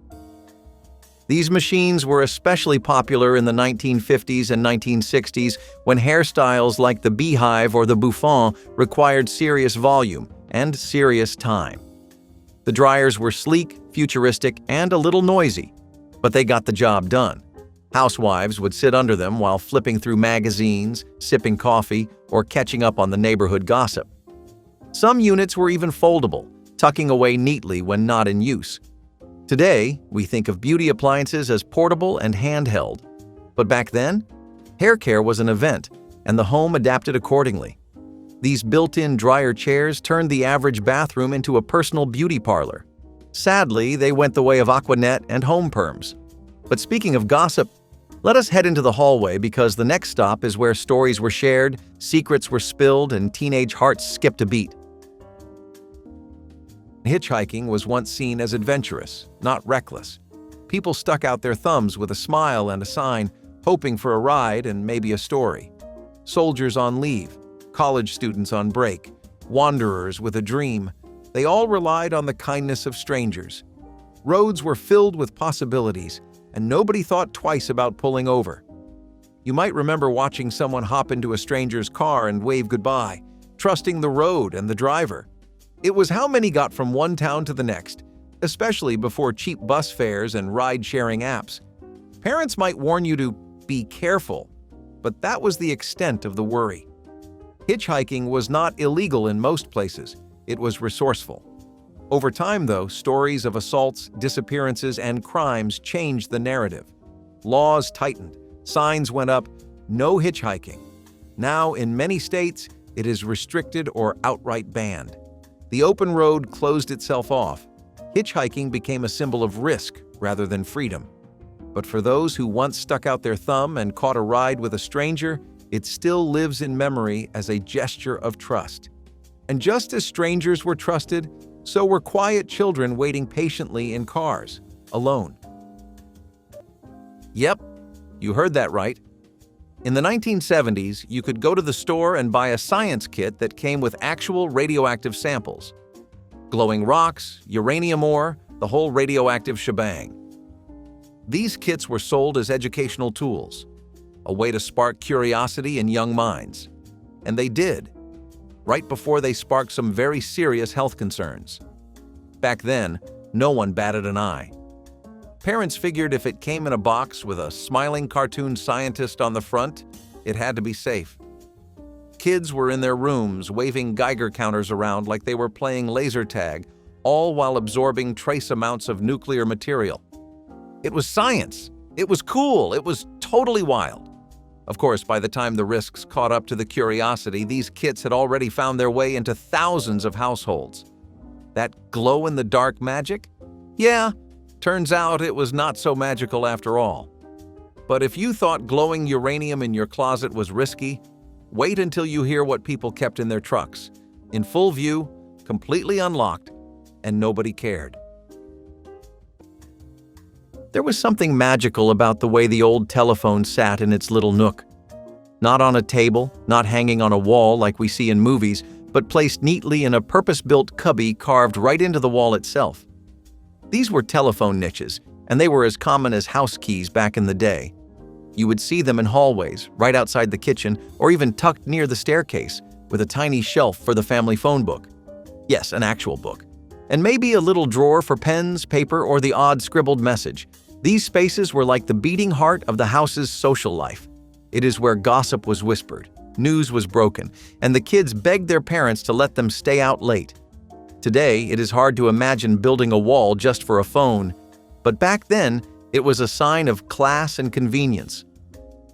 These machines were especially popular in the 1950s and 1960s when hairstyles like the beehive or the bouffant required serious volume and serious time. The dryers were sleek, futuristic, and a little noisy, but they got the job done. Housewives would sit under them while flipping through magazines, sipping coffee, or catching up on the neighborhood gossip. Some units were even foldable, tucking away neatly when not in use. Today, we think of beauty appliances as portable and handheld. But back then, hair care was an event, and the home adapted accordingly. These built-in dryer chairs turned the average bathroom into a personal beauty parlor. Sadly, they went the way of Aquanet and home perms. But speaking of gossip, let us head into the hallway because the next stop is where stories were shared, secrets were spilled, and teenage hearts skipped a beat. Hitchhiking was once seen as adventurous, not reckless. People stuck out their thumbs with a smile and a sign, hoping for a ride and maybe a story. Soldiers on leave, college students on break, wanderers with a dream, they all relied on the kindness of strangers. Roads were filled with possibilities, and nobody thought twice about pulling over. You might remember watching someone hop into a stranger's car and wave goodbye, trusting the road and the driver. It was how many got from one town to the next, especially before cheap bus fares and ride-sharing apps. Parents might warn you to be careful, but that was the extent of the worry. Hitchhiking was not illegal in most places. It was resourceful. Over time, though, stories of assaults, disappearances, and crimes changed the narrative. Laws tightened. Signs went up, "No hitchhiking." Now, in many states, it is restricted or outright banned. The open road closed itself off. Hitchhiking became a symbol of risk rather than freedom. But for those who once stuck out their thumb and caught a ride with a stranger, it still lives in memory as a gesture of trust. And just as strangers were trusted, so were quiet children waiting patiently in cars, alone. Yep, you heard that right. In the 1970s, you could go to the store and buy a science kit that came with actual radioactive samples. Glowing rocks, uranium ore, the whole radioactive shebang. These kits were sold as educational tools, a way to spark curiosity in young minds. And they did, right before they sparked some very serious health concerns. Back then, no one batted an eye. Parents figured if it came in a box with a smiling cartoon scientist on the front, it had to be safe. Kids were in their rooms waving Geiger counters around like they were playing laser tag, all while absorbing trace amounts of nuclear material. It was science. It was cool. It was totally wild. Of course, by the time the risks caught up to the curiosity, these kits had already found their way into thousands of households. That glow-in-the-dark magic? Yeah, Turns out it was not so magical after all. But if you thought glowing uranium in your closet was risky, wait until you hear what people kept in their trucks, in full view, completely unlocked, and nobody cared. There was something magical about the way the old telephone sat in its little nook. Not on a table, not hanging on a wall like we see in movies, but placed neatly in a purpose-built cubby carved right into the wall itself. These were telephone niches, and they were as common as house keys back in the day. You would see them in hallways, right outside the kitchen, or even tucked near the staircase, with a tiny shelf for the family phone book. Yes, an actual book. And maybe a little drawer for pens, paper, or the odd scribbled message. These spaces were like the beating heart of the house's social life. It is where gossip was whispered, news was broken, and the kids begged their parents to let them stay out late. Today, it is hard to imagine building a wall just for a phone, but back then, it was a sign of class and convenience.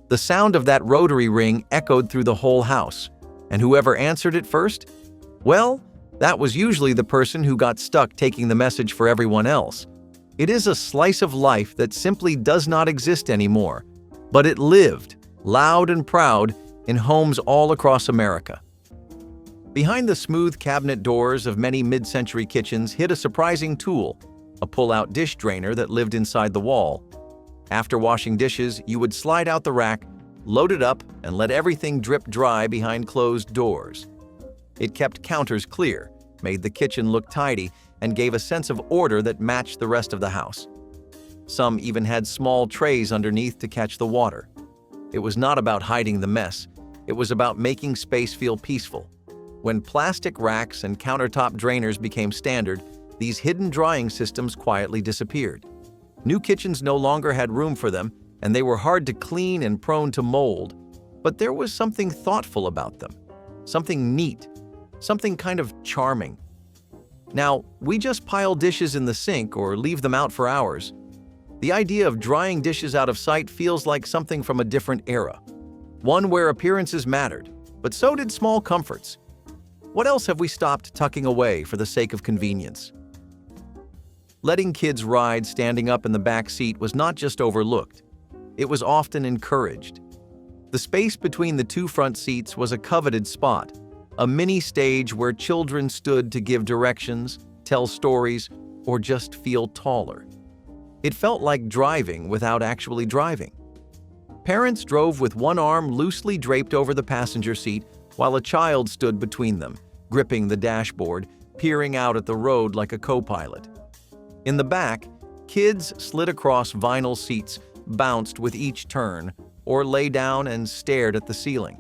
The sound of that rotary ring echoed through the whole house, and whoever answered it first? Well, that was usually the person who got stuck taking the message for everyone else. It is a slice of life that simply does not exist anymore, but it lived, loud and proud, in homes all across America. Behind the smooth cabinet doors of many mid-century kitchens hid a surprising tool, a pull-out dish drainer that lived inside the wall. After washing dishes, you would slide out the rack, load it up, and let everything drip dry behind closed doors. It kept counters clear, made the kitchen look tidy, and gave a sense of order that matched the rest of the house. Some even had small trays underneath to catch the water. It was not about hiding the mess, it was about making space feel peaceful. When plastic racks and countertop drainers became standard, these hidden drying systems quietly disappeared. New kitchens no longer had room for them, and they were hard to clean and prone to mold. But there was something thoughtful about them, something neat, something kind of charming. Now, we just pile dishes in the sink or leave them out for hours. The idea of drying dishes out of sight feels like something from a different era, one where appearances mattered, but so did small comforts. What else have we stopped tucking away for the sake of convenience? Letting kids ride standing up in the back seat was not just overlooked, it was often encouraged. The space between the two front seats was a coveted spot, a mini stage where children stood to give directions, tell stories, or just feel taller. It felt like driving without actually driving. Parents drove with one arm loosely draped over the passenger seat while a child stood between them, gripping the dashboard, peering out at the road like a co-pilot. In the back, kids slid across vinyl seats, bounced with each turn, or lay down and stared at the ceiling.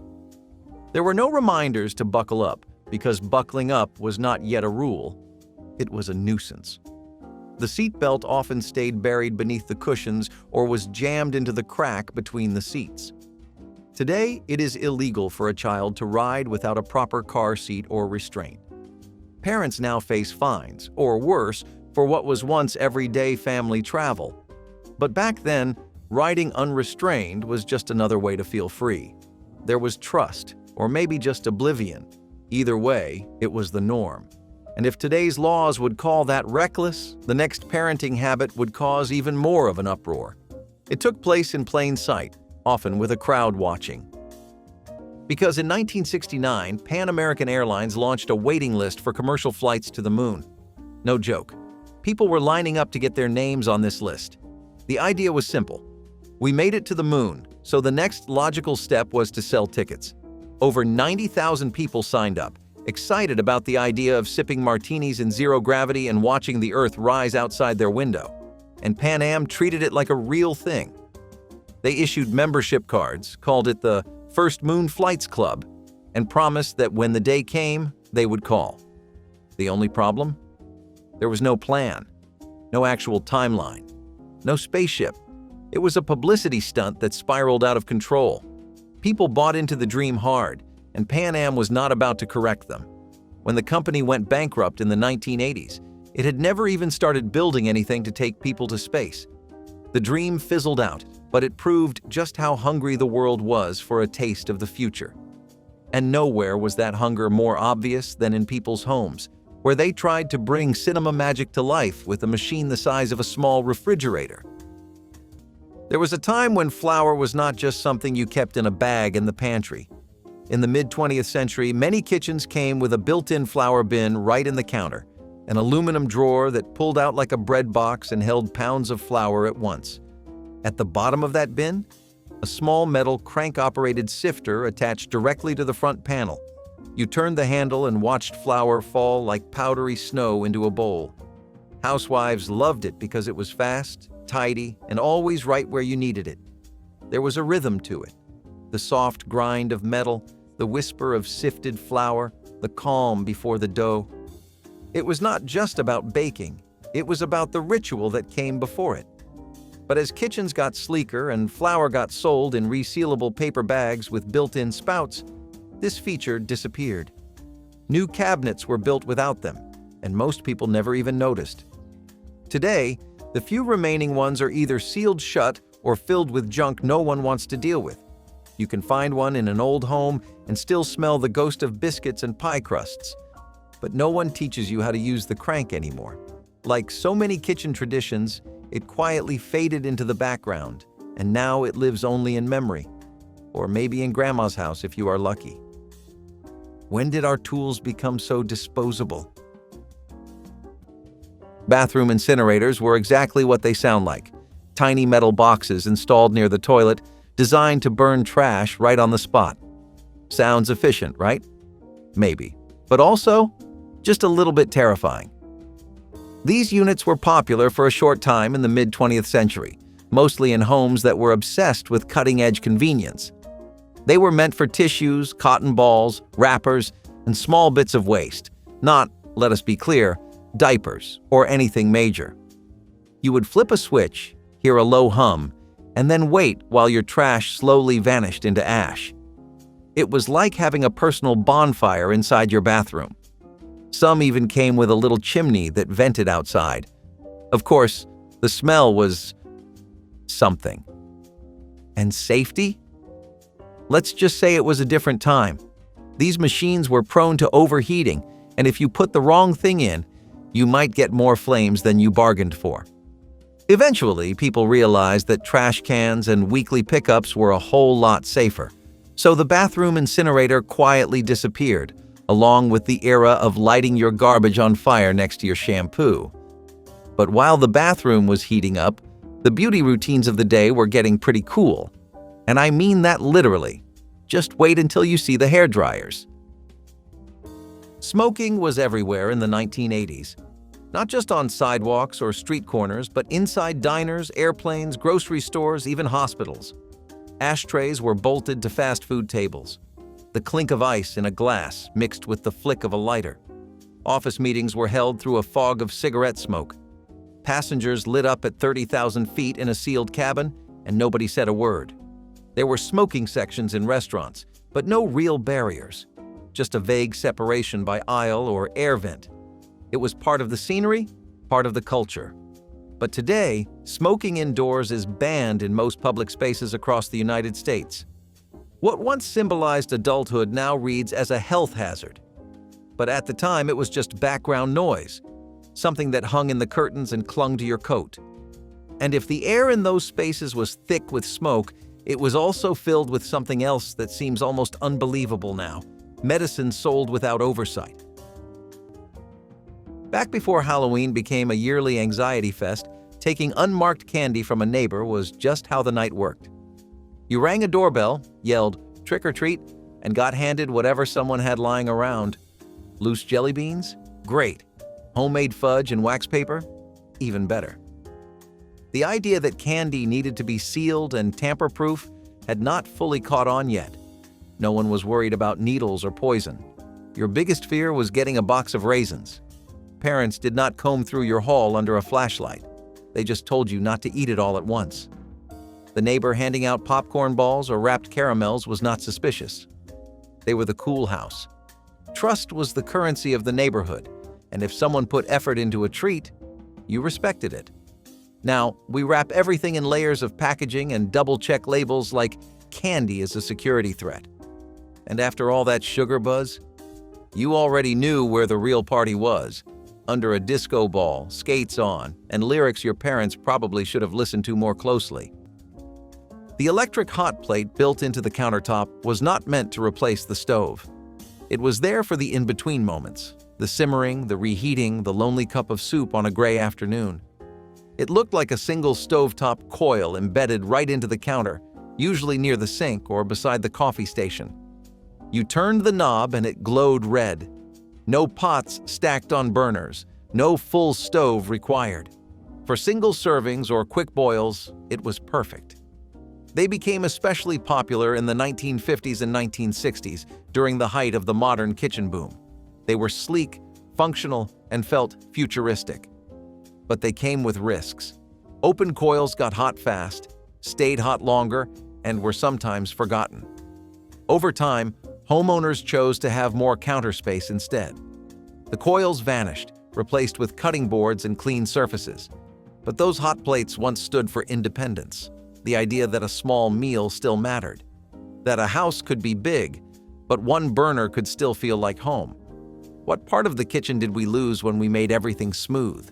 There were no reminders to buckle up, because buckling up was not yet a rule. It was a nuisance. The seatbelt often stayed buried beneath the cushions or was jammed into the crack between the seats. Today, it is illegal for a child to ride without a proper car seat or restraint. Parents now face fines, or worse, for what was once everyday family travel. But back then, riding unrestrained was just another way to feel free. There was trust, or maybe just oblivion. Either way, it was the norm. And if today's laws would call that reckless, the next parenting habit would cause even more of an uproar. It took place in plain sight, often with a crowd watching. Because in 1969, Pan American Airlines launched a waiting list for commercial flights to the moon. No joke. People were lining up to get their names on this list. The idea was simple. We made it to the moon, so the next logical step was to sell tickets. Over 90,000 people signed up, excited about the idea of sipping martinis in zero gravity and watching the Earth rise outside their window. And Pan Am treated it like a real thing. They issued membership cards, called it the First Moon Flights Club, and promised that when the day came, they would call. The only problem? There was no plan, no actual timeline, no spaceship. It was a publicity stunt that spiraled out of control. People bought into the dream hard, and Pan Am was not about to correct them. When the company went bankrupt in the 1980s, it had never even started building anything to take people to space. The dream fizzled out, but it proved just how hungry the world was for a taste of the future. And nowhere was that hunger more obvious than in people's homes, where they tried to bring cinema magic to life with a machine the size of a small refrigerator. There was a time when flour was not just something you kept in a bag in the pantry. In the mid-20th century, many kitchens came with a built-in flour bin right in the counter, an aluminum drawer that pulled out like a bread box and held pounds of flour at once. At the bottom of that bin, a small metal crank-operated sifter attached directly to the front panel. You turned the handle and watched flour fall like powdery snow into a bowl. Housewives loved it because it was fast, tidy, and always right where you needed it. There was a rhythm to it. The soft grind of metal, the whisper of sifted flour, the calm before the dough. It was not just about baking, it was about the ritual that came before it. But as kitchens got sleeker and flour got sold in resealable paper bags with built-in spouts, this feature disappeared. New cabinets were built without them, and most people never even noticed. Today, the few remaining ones are either sealed shut or filled with junk no one wants to deal with. You can find one in an old home and still smell the ghost of biscuits and pie crusts. But no one teaches you how to use the crank anymore. Like so many kitchen traditions, it quietly faded into the background, and now it lives only in memory, or maybe in Grandma's house if you are lucky. When did our tools become so disposable? Bathroom incinerators were exactly what they sound like. Tiny metal boxes installed near the toilet, designed to burn trash right on the spot. Sounds efficient, right? Maybe. But also, just a little bit terrifying. These units were popular for a short time in the mid-20th century, mostly in homes that were obsessed with cutting-edge convenience. They were meant for tissues, cotton balls, wrappers, and small bits of waste, not, let us be clear, diapers or anything major. You would flip a switch, hear a low hum, and then wait while your trash slowly vanished into ash. It was like having a personal bonfire inside your bathroom. Some even came with a little chimney that vented outside. Of course, the smell was something. And safety? Let's just say it was a different time. These machines were prone to overheating, and if you put the wrong thing in, you might get more flames than you bargained for. Eventually, people realized that trash cans and weekly pickups were a whole lot safer. So the bathroom incinerator quietly disappeared, along with the era of lighting your garbage on fire next to your shampoo. But while the bathroom was heating up, the beauty routines of the day were getting pretty cool. And I mean that literally. Just wait until you see the hairdryers. Smoking was everywhere in the 1980s. Not just on sidewalks or street corners, but inside diners, airplanes, grocery stores, even hospitals. Ashtrays were bolted to fast food tables. The clink of ice in a glass mixed with the flick of a lighter. Office meetings were held through a fog of cigarette smoke. Passengers lit up at 30,000 feet in a sealed cabin, and nobody said a word. There were smoking sections in restaurants, but no real barriers. Just a vague separation by aisle or air vent. It was part of the scenery, part of the culture. But today, smoking indoors is banned in most public spaces across the United States. What once symbolized adulthood now reads as a health hazard. But at the time, it was just background noise, something that hung in the curtains and clung to your coat. And if the air in those spaces was thick with smoke, it was also filled with something else that seems almost unbelievable now: medicine sold without oversight. Back before Halloween became a yearly anxiety fest, taking unmarked candy from a neighbor was just how the night worked. You rang a doorbell, yelled, "Trick or treat," and got handed whatever someone had lying around. Loose jelly beans? Great. Homemade fudge and wax paper? Even better. The idea that candy needed to be sealed and tamper-proof had not fully caught on yet. No one was worried about needles or poison. Your biggest fear was getting a box of raisins. Parents did not comb through your haul under a flashlight. They just told you not to eat it all at once. The neighbor handing out popcorn balls or wrapped caramels was not suspicious. They were the cool house. Trust was the currency of the neighborhood, and if someone put effort into a treat, you respected it. Now, we wrap everything in layers of packaging and double-check labels like candy is a security threat. And after all that sugar buzz, You already knew where the real party was, under a disco ball, skates on, and lyrics your parents probably should have listened to more closely. The electric hot plate built into the countertop was not meant to replace the stove. It was there for the in-between moments, the simmering, the reheating, the lonely cup of soup on a gray afternoon. It looked like a single stovetop coil embedded right into the counter, usually near the sink or beside the coffee station. You turned the knob and it glowed red. No pots stacked on burners, no full stove required. For single servings or quick boils, it was perfect. They became especially popular in the 1950s and 1960s during the height of the modern kitchen boom. They were sleek, functional, and felt futuristic. But they came with risks. Open coils got hot fast, stayed hot longer, and were sometimes forgotten. Over time, homeowners chose to have more counter space instead. The coils vanished, replaced with cutting boards and clean surfaces. But those hot plates once stood for independence, the idea that a small meal still mattered, that a house could be big, but one burner could still feel like home. What part of the kitchen did we lose when we made everything smooth?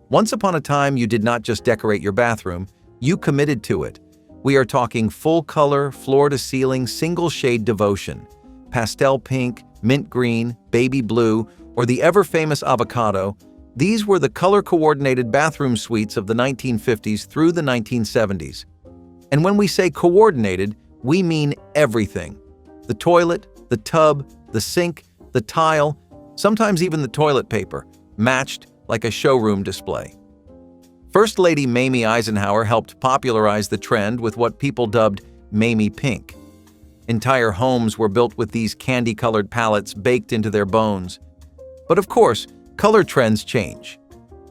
Once upon a time, you did not just decorate your bathroom, you committed to it. We are talking full-color, floor-to-ceiling, single-shade devotion. Pastel pink, mint green, baby blue, or the ever-famous avocado. These were the color-coordinated bathroom suites of the 1950s through the 1970s. And when we say coordinated, we mean everything. The toilet, the tub, the sink, the tile, sometimes even the toilet paper, matched like a showroom display. First Lady Mamie Eisenhower helped popularize the trend with what people dubbed Mamie Pink. Entire homes were built with these candy-colored palettes baked into their bones. But of course, color trends change.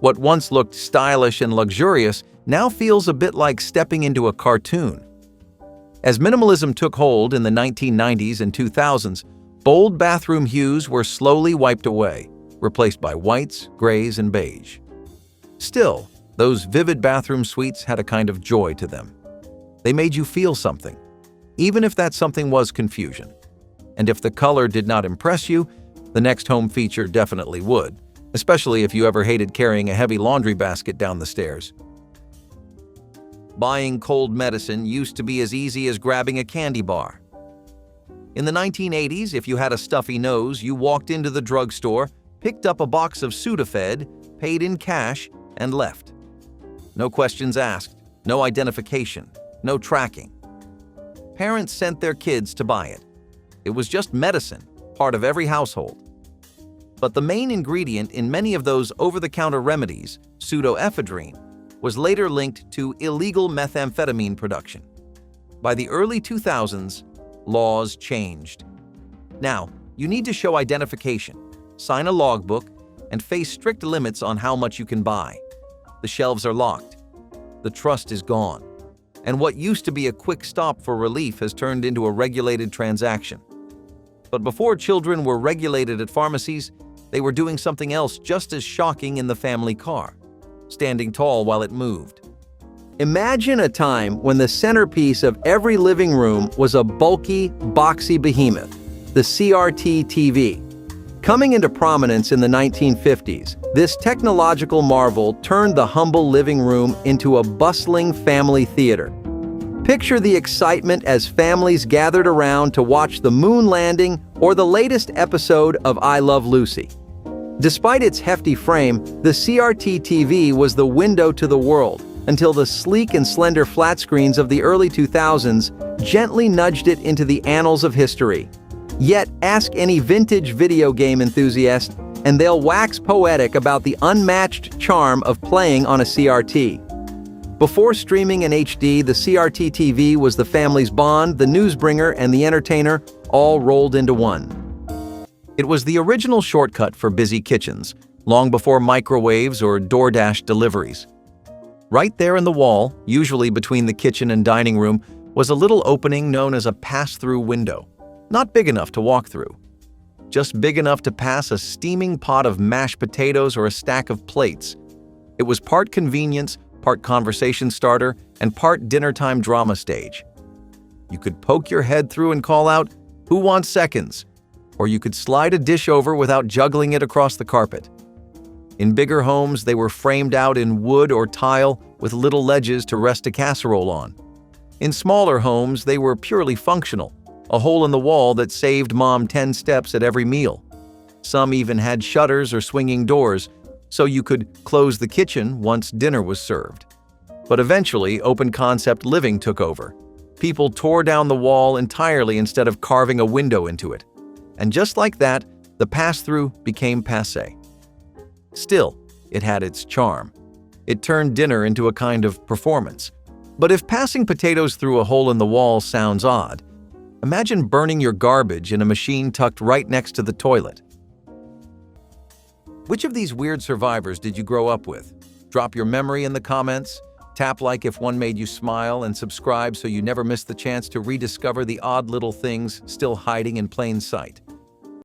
What once looked stylish and luxurious now feels a bit like stepping into a cartoon. As minimalism took hold in the 1990s and 2000s, bold bathroom hues were slowly wiped away, replaced by whites, grays, and beige. Still, those vivid bathroom suites had a kind of joy to them. They made you feel something, even if that something was confusion. And if the color did not impress you, the next home feature definitely would, especially if you ever hated carrying a heavy laundry basket down the stairs. Buying cold medicine used to be as easy as grabbing a candy bar. In the 1980s, if you had a stuffy nose, you walked into the drugstore, picked up a box of Sudafed, paid in cash, and left. No questions asked, no identification, no tracking. Parents sent their kids to buy it. It was just medicine, part of every household. But the main ingredient in many of those over-the-counter remedies, pseudoephedrine, was later linked to illegal methamphetamine production. By the early 2000s, laws changed. Now, you need to show identification, sign a logbook, and face strict limits on how much you can buy. The shelves are locked. The trust is gone. And what used to be a quick stop for relief has turned into a regulated transaction. But before children were regulated at pharmacies, they were doing something else just as shocking in the family car, standing tall while it moved. Imagine a time when the centerpiece of every living room was a bulky, boxy behemoth, the CRT TV. Coming into prominence in the 1950s, this technological marvel turned the humble living room into a bustling family theater. Picture the excitement as families gathered around to watch the moon landing or the latest episode of I Love Lucy. Despite its hefty frame, the CRT TV was the window to the world until the sleek and slender flat screens of the early 2000s gently nudged it into the annals of history. Yet, ask any vintage video game enthusiast, and they'll wax poetic about the unmatched charm of playing on a CRT. Before streaming in HD, the CRT TV was the family's bond, the newsbringer, and the entertainer, all rolled into one. It was the original shortcut for busy kitchens, long before microwaves or DoorDash deliveries. Right there in the wall, usually between the kitchen and dining room, was a little opening known as a pass-through window. Not big enough to walk through, just big enough to pass a steaming pot of mashed potatoes or a stack of plates. It was part convenience, part conversation starter, and part dinner-time drama stage. You could poke your head through and call out, "Who wants seconds?" or you could slide a dish over without juggling it across the carpet. In bigger homes, they were framed out in wood or tile with little ledges to rest a casserole on. In smaller homes, they were purely functional, a hole in the wall that saved Mom 10 steps at every meal. Some even had shutters or swinging doors, so you could close the kitchen once dinner was served. But eventually, open-concept living took over. People tore down the wall entirely instead of carving a window into it. And just like that, the pass-through became passé. Still, it had its charm. It turned dinner into a kind of performance. But if passing potatoes through a hole in the wall sounds odd, imagine burning your garbage in a machine tucked right next to the toilet. Which of these weird survivors did you grow up with? Drop your memory in the comments, tap like if one made you smile, and subscribe so you never miss the chance to rediscover the odd little things still hiding in plain sight.